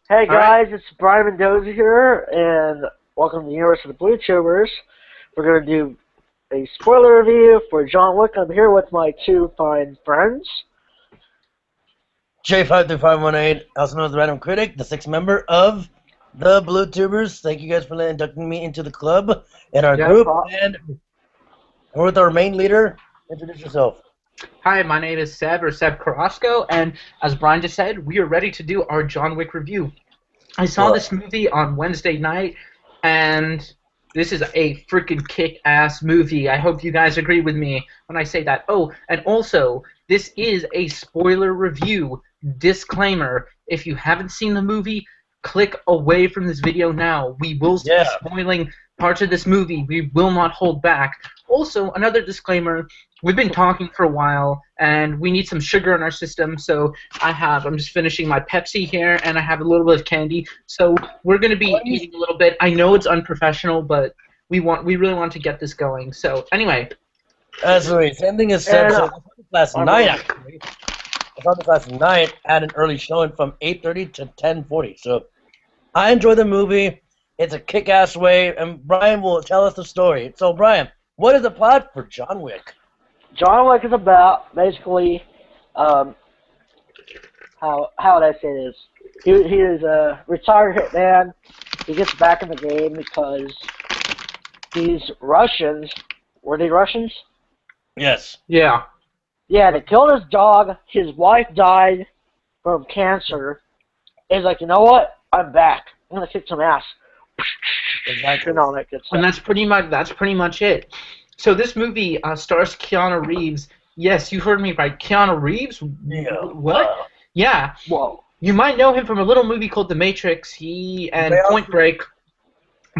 Hey All right. guys, it's Brian Mendoza here, and welcome to the Universe of the Blue Tubers. We're going to do a spoiler review for John Wick. I'm here with my two fine friends. J53518, also known as the Random Critic, the sixth member of the Blue Tubers. Thank you guys for inducting me into the club and our Yeah. group. And we're with our main leader. Introduce yourself. Hi, my name is Seb, or SebCarrasco, and as Brian just said, we are ready to do our John Wick review. I saw this movie on Wednesday night, and this is a freaking kick-ass movie. I hope you guys agree with me when I say that. Oh, and also, this is a spoiler review. Disclaimer, if you haven't seen the movie, click away from this video now. We will be spoiling parts of this movie. We will not hold back. Also, another disclaimer, we've been talking for a while, and we need some sugar in our system, so I'm just finishing my Pepsi here, and I have a little bit of candy, so we're going to be eating a little bit. I know it's unprofessional, but we really want to get this going. So, anyway. Sorry, same thing as Seb said. I saw this last night, actually. I saw this last night at an early showing from 8:30 to 10:40, so I enjoyed the movie. It's a kick-ass way, and Brian will tell us the story. So, Brian, what is the plot for John Wick? John Wick is about, basically, how would I say this? He is a retired hitman. He gets back in the game because these Russians, were they Russians? Yes. Yeah. Yeah, they killed his dog. His wife died from cancer. He's like, you know what? I'm back. I'm gonna kick some ass. Exactly. And all that good stuff. And that's pretty much it. So this movie stars Keanu Reeves. Yes, you heard me right. Keanu Reeves? Yeah. What? Yeah. Whoa. You might know him from a little movie called The Matrix. And Point Break.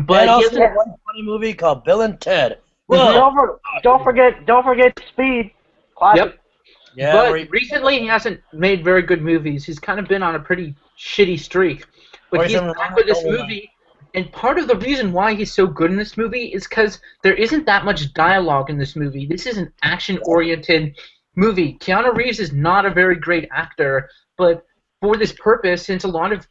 But and he also hasn't... one funny movie called Bill and Ted. Don't forget Speed. Classic. Yep. Yeah, but recently he hasn't made very good movies. He's kind of been on a pretty shitty streak. But he's back with this movie, and part of the reason why he's so good in this movie is because there isn't that much dialogue in this movie. This is an action-oriented movie. Keanu Reeves is not a very great actor, but for this purpose, since a lot of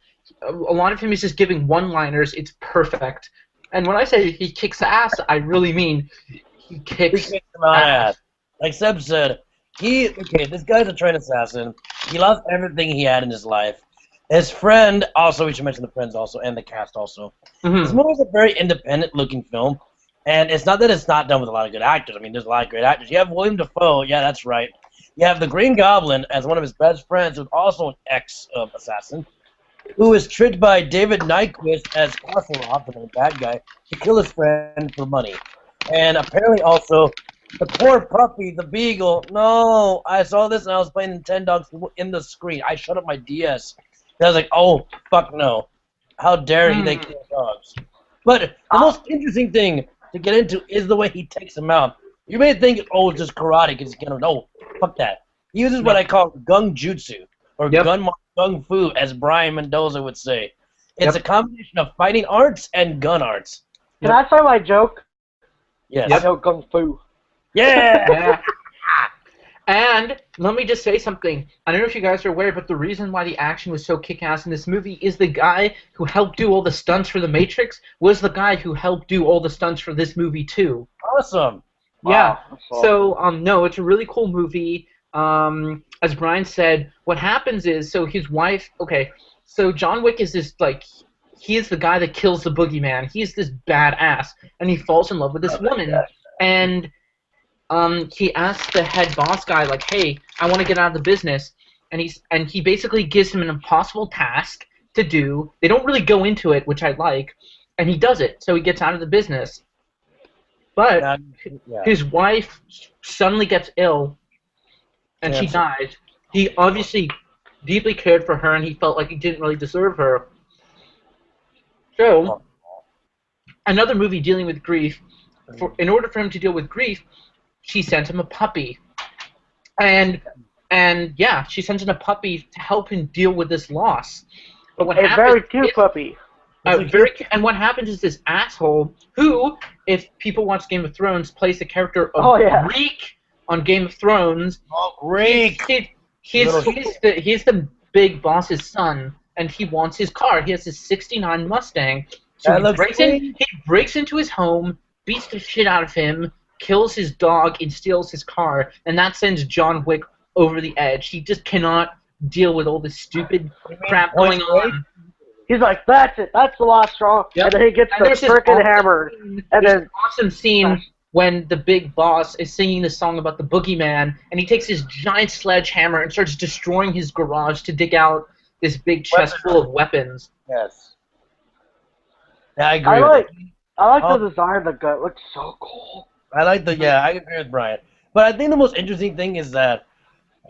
him is just giving one-liners, it's perfect. And when I say he kicks ass, I really mean he kicks ass. Like Seb said, this guy's a trained assassin. He lost everything he had in his life. His friend, also, we should mention the friends also, and the cast also. This movie is a very independent-looking film, and it's not that it's not done with a lot of good actors. I mean, there's a lot of great actors. You have William Dafoe, yeah, that's right. You have the Green Goblin as one of his best friends, who's also an ex-assassin, who is tricked by David Nyquist as Kosorov, the bad guy, to kill his friend for money. And apparently also, the poor puppy, the beagle. No, I saw this and I was playing Nintendogs in the screen. I shut up my DS. And I was like, oh, fuck no. How dare they kill dogs? But the most interesting thing to get into is the way he takes them out. You may think, oh, it's just karate because he's no, fuck that. He uses what I call gung jutsu, or gung fu, as Brian Mendoza would say. It's a combination of fighting arts and gun arts. Can I say my joke? Yes. I know kung fu. Yeah. And let me just say something. I don't know if you guys are aware, but the reason why the action was so kick-ass in this movie is the guy who helped do all the stunts for The Matrix was the guy who helped do all the stunts for this movie too. Awesome. Yeah. Wow. So no, it's a really cool movie. As Brian said, what happens is, so his wife. Okay, so John Wick is this he is the guy that kills the boogeyman. He's this badass, and he falls in love with this woman, and he asks the head boss guy, like, hey, I want to get out of the business. And he basically gives him an impossible task to do. They don't really go into it, which I like. And he does it, so he gets out of the business. But his wife suddenly gets ill, and she dies. He obviously deeply cared for her, and he felt like he didn't really deserve her. So, another movie dealing with grief. In order for him to deal with grief, she sent him a puppy, and yeah, she sent him a puppy to help him deal with this loss. But what happens? Very cute puppy. And what happens is this asshole, who, if people watch Game of Thrones, plays the character of Wick on Game of Thrones. Oh, Wick! He's the big boss's son, and he wants his car. He has his '69 Mustang. So That he looks breaks in. He breaks into his home, beats the shit out of him, kills his dog, and steals his car. And that sends John Wick over the edge. He just cannot deal with all this stupid crap going on. He's like, that's it. That's the last straw. Yep. And then he gets the frickin' hammer. And there's then an awesome scene when the big boss is singing the song about the boogeyman, and he takes his giant sledgehammer and starts destroying his garage to dig out this big chest full of weapons. Yes. Yeah, I agree. I like the design of the gun. It looks so cool. I agree with Brian. But I think the most interesting thing is that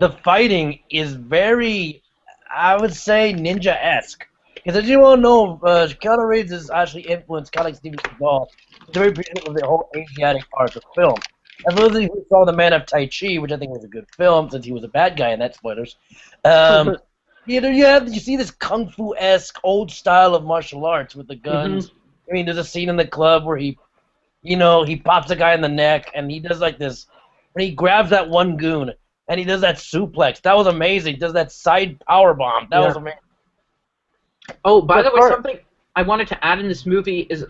the fighting is very, I would say, ninja-esque. Because as you all know, Keanu Reeves has actually influenced, kind of like Steven Seagal, the very beginning of the whole Asiatic part of the film. As those of you who saw The Man of Tai Chi, which I think was a good film, since he was a bad guy in that, spoilers, you see this kung fu-esque old style of martial arts with the guns. I mean, there's a scene in the club where he pops a guy in the neck, and he does like this, and he grabs that one goon, and he does that suplex. That was amazing. He does that side power bomb. That was amazing. Oh, by the way, something I wanted to add in this movie is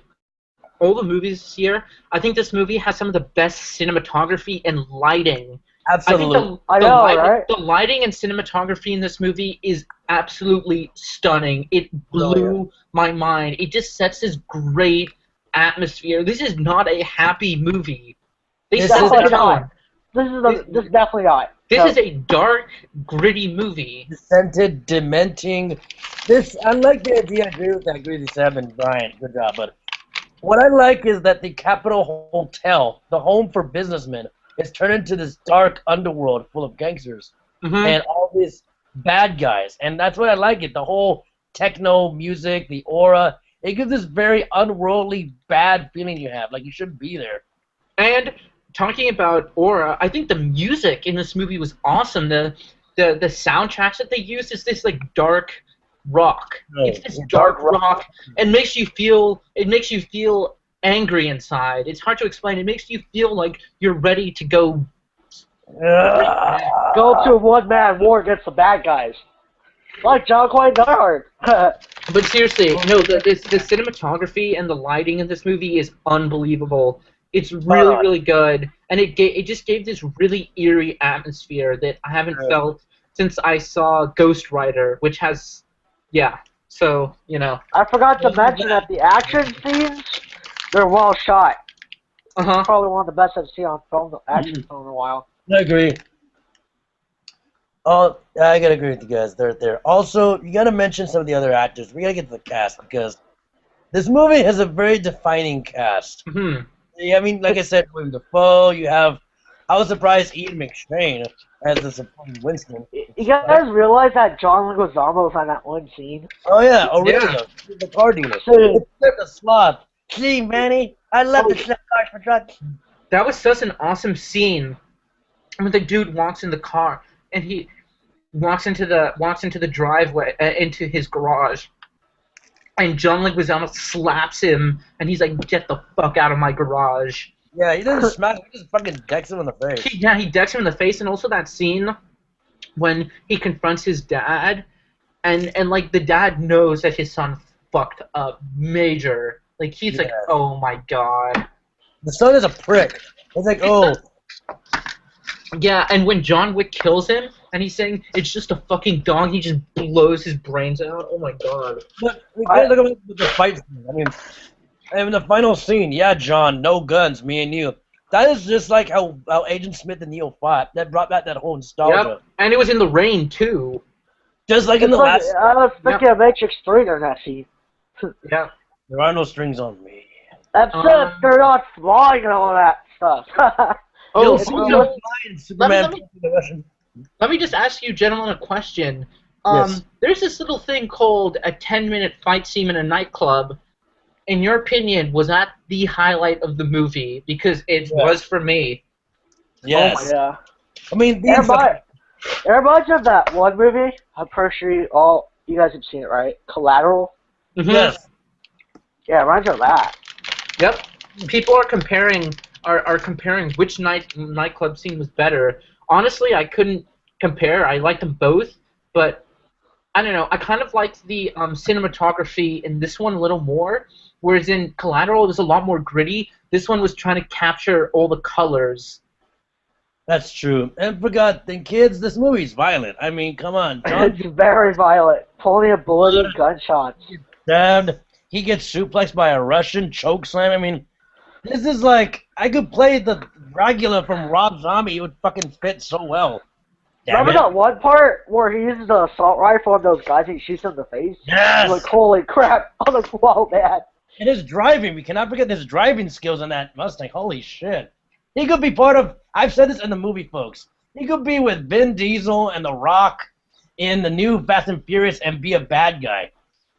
all the movies this year. I think this movie has some of the best cinematography and lighting. Absolutely. The lighting and cinematography in this movie is absolutely stunning. It blew my mind. It just sets this great atmosphere. This is not a happy movie. This is definitely not. This is a dark, gritty movie. Dissented, dementing. I like the idea. I agree with that. I agree with Seb and Brian. Good job, but what I like is that the Capitol Hotel, the home for businessmen, is turned into this dark underworld full of gangsters and all these bad guys. And that's what I like it. The whole techno music, the aura, it gives this very unworldly, bad feeling you have. Like you shouldn't be there. And talking about aura, I think the music in this movie was awesome. The soundtracks that they used is this like dark rock. It's this dark rock, and makes you feel angry inside. It's hard to explain. It makes you feel like you're ready to go to a one-man war against the bad guys, like John Quite Die Hard. But seriously, no, the cinematography and the lighting in this movie is unbelievable. It's really, really good, and it just gave this really eerie atmosphere that I haven't felt since I saw Ghost Rider, which has, so, you know. I forgot to mention that the action scenes, they're well shot. Probably one of the best I've seen on film, action film in a while. I agree. Oh, I gotta agree with you guys. They're there. Also, you gotta mention some of the other actors. We gotta get to the cast because this movie has a very defining cast. I mean, like I said, William Dafoe. You have. I was surprised Ian McShane as the supporting Winston. You guys realize that John Leguizamo was on that one scene? Oh yeah, Aurelio, the car dealer. The sloth. Gee, Manny, I love the slap cars for drugs. That was such an awesome scene when the dude walks in the car and he walks into the driveway into his garage. And John Leguizamo slaps him, and he's like, "Get the fuck out of my garage!" Yeah, he doesn't smash. He just fucking decks him in the face. He decks him in the face, and also that scene when he confronts his dad, and like the dad knows that his son fucked up major. Like he's like, "Oh my god." The son is a prick. It's like, oh. Yeah, and when John Wick kills him, and he's saying it's just a fucking dog, he just blows his brains out. Oh my god! But we gotta look at the fight scene. I mean, in the final scene, John, no guns, me and you. That is just like how Agent Smith and Neo fought. That brought back that whole nostalgia. Yep, and it was in the rain too. Just like in the last. I was thinking of Matrix 3 during that scene. Yeah. There are no strings on me. That's it. They're not flying and all that stuff. Let me just ask you gentlemen a question. Yes. There's this little thing called a 10-minute fight scene in a nightclub. In your opinion, was that the highlight of the movie? Because it was for me. Yes. Oh my god. I mean, it reminds you of that one movie. I'm pretty sure you guys have seen it, right? Collateral? Yes. Yeah, it reminds you of that. Yep. People are comparing which nightclub scene was better. Honestly, I couldn't compare. I liked them both, but I don't know. I kind of liked the cinematography in this one a little more, whereas in Collateral it was a lot more gritty. This one was trying to capture all the colors. That's true. And for God's sake, kids, this movie's violent. I mean, come on. It's very violent. Plenty of bloody gunshots. Stabbed. He gets suplexed by a Russian choke slam. I mean, this is like, I could play the Dracula from Rob Zombie. It would fucking fit so well. Remember that one part where he uses the assault rifle on those guys and he shoots them in the face? Yes! I'm like, holy crap. I'm like, whoa, man. And his driving. We cannot forget his driving skills on that Mustang. Holy shit. He could be part of, I've said this in the movie, folks. He could be with Vin Diesel and The Rock in the new Fast and Furious and be a bad guy.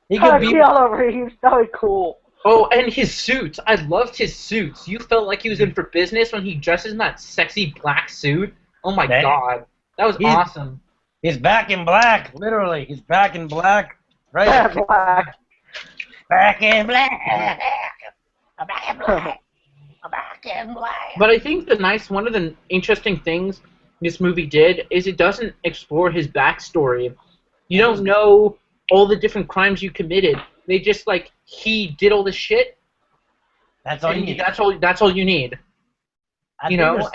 He could be... Keanu Reeves. That would be cool. Oh, and his suits. I loved his suits. You felt like he was in for business when he dresses in that sexy black suit. Oh my god. That was awesome. He's back in black, literally. He's back in black. Right? Black. Back in black. I'm back in black. I'm back in black. But I think one of the interesting things this movie did is it doesn't explore his backstory. You don't know all the different crimes you committed. They just like he did all this shit. That's all you need. That's all you need. You know,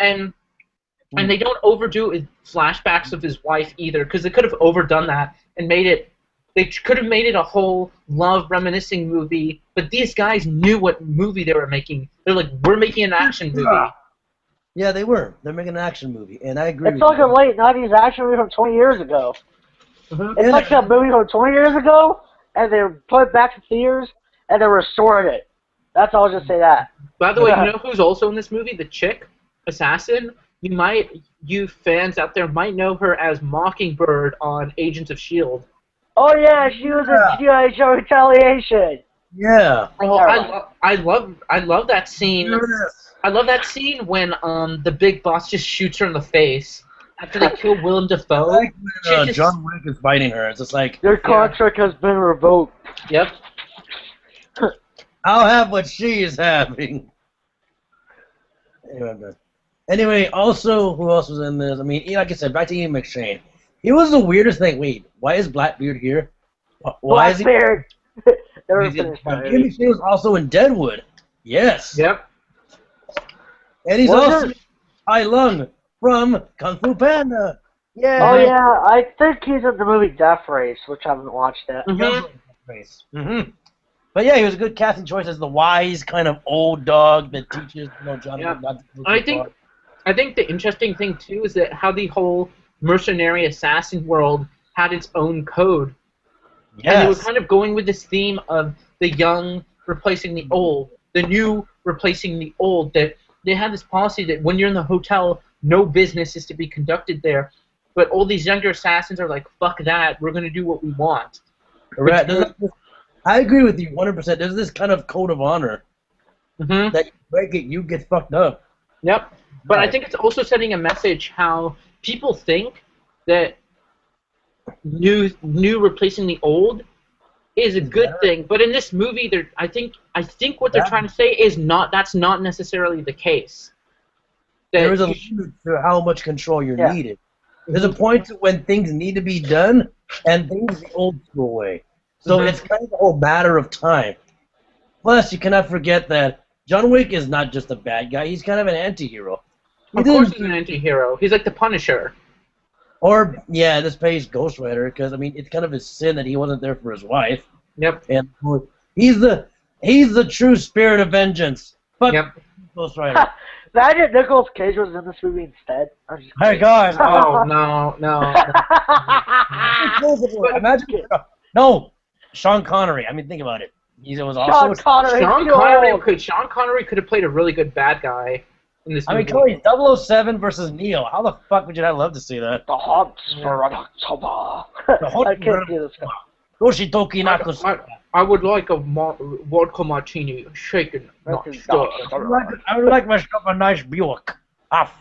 and they don't overdo it with flashbacks of his wife either, because they could have overdone that and made it. They could have made it a whole love reminiscing movie, but these guys knew what movie they were making. They're like, we're making an action movie. Yeah, they were. They're making an action movie, and I agree. It's like a late 90s action movie from 20 years ago. It's like a movie from 20 years ago, and they put it back to theaters, and they restored it. That's all. I'll just say that. By the way, you know who's also in this movie? The chick assassin. You fans out there might know her as Mockingbird on Agents of S.H.I.E.L.D. Oh yeah, she was in G.I. Joe Retaliation. Yeah. Oh, I love that scene. I love that scene when the big boss just shoots her in the face after they kill Willem Dafoe. Like when, John Wick is fighting her. It's just like your contract has been revoked. Yep. I'll have what she is having. Anyway, also, who else was in this? I mean, like I said, back to Ian McShane. He was the weirdest thing. Wait, why is Blackbeard here? Why is he? Blackbeard. Ian McShane was also in Deadwood. Yes. Yep. And he's also Hai Lung from Kung Fu Panda. Yeah. Oh yeah, I think he's in the movie Death Race, which I haven't watched yet. But yeah, he was a good casting choice as the wise kind of old dog that teaches Johnny not to do I think the interesting thing too is that how the whole mercenary assassin world had its own code. Yes. And they were kind of going with this theme of the young replacing the old, the new replacing the old. That they had this policy that when you're in the hotel, no business is to be conducted there. But all these younger assassins are like, fuck that, we're going to do what we want. Correct. I agree with you 100%. There's this kind of code of honor that you break it, you get fucked up. Yep. But I think it's also sending a message how people think that new replacing the old is a good thing. But in this movie, I think what they're trying to say is that's not necessarily the case. There is a limit to how much control you're needed. There's a point when things need to be done and things the old school way. So it's kind of a whole matter of time. Plus, you cannot forget that John Wick is not just a bad guy. He's kind of an anti-hero. Of course he's an anti-hero. He's like the Punisher. Or, yeah, this pays Ghost Rider, because, I mean, it's kind of his sin that he wasn't there for his wife. Yep. And he's the true spirit of vengeance. But Ghost Rider. Imagine Nicolas Cage was in this movie instead. My God. Oh, no. Imagine. No. Sean Connery. I mean, think about it. He was also Sean Connery could have played a really good bad guy in this movie. I mean, come on, 007 versus Neo. How the fuck would you not love to see that? The hunt for October. I can't see this guy. Yoshitoki Nakusa. I would like a vodka martini, shaken, not stirred. I would like myself a nice Buick.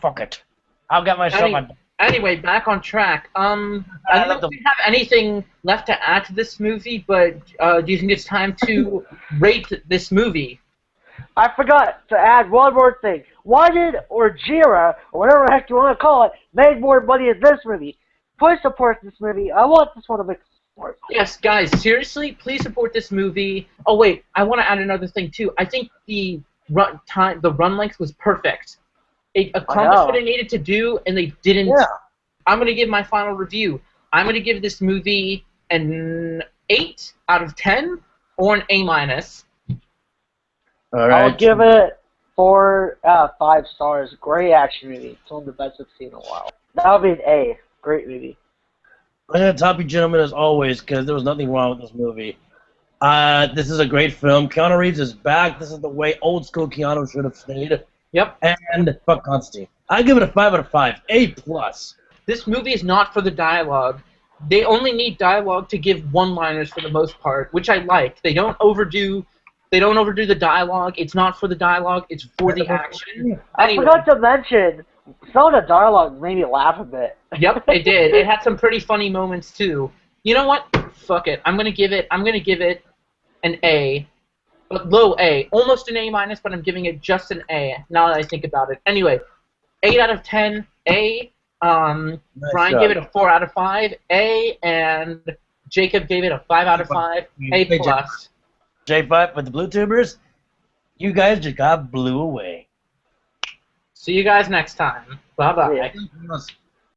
Fuck it. I'll get myself Anyway, back on track. I don't know if we have anything left to add to this movie, but do you think it's time to rate this movie? I forgot to add one more thing. Why did Orjira, or whatever the heck you want to call it, make more money in this movie? Please support this movie. I want this one to make Yes, guys, seriously, please support this movie. Oh wait, I want to add another thing too. I think the run length was perfect. It accomplished what it needed to do, and they didn't. Yeah. I'm gonna give my final review. I'm gonna give this movie an 8 out of 10 or an A minus. All right. I'll give it 4 out of 5 stars. Great action movie. It's one of the best I've seen in a while. That would be an A. Great movie. I'm going to top you gentlemen as always because there was nothing wrong with this movie. This is a great film. Keanu Reeves is back. This is the way old school Keanu should have stayed. Yep. And fuck Constantine. I give it a 5 out of 5. A plus. This movie is not for the dialogue. They only need dialogue to give one-liners for the most part, which I like. They don't overdo the dialogue. It's not for the dialogue. It's for the action. I forgot to mention, some of the dialogue made me laugh a bit. Yep, it did. It had some pretty funny moments too. You know what? Fuck it. I'm gonna give it an A, but low A, almost an A minus, but I'm giving it just an A. Now that I think about it. Anyway, 8 out of 10 A. Brian gave it a 4 out of 5 A, and Jacob gave it a 5 out of 5 A plus. J5 with the Blue Tubers, you guys just got blew away. See you guys next time. Bye bye. Yeah.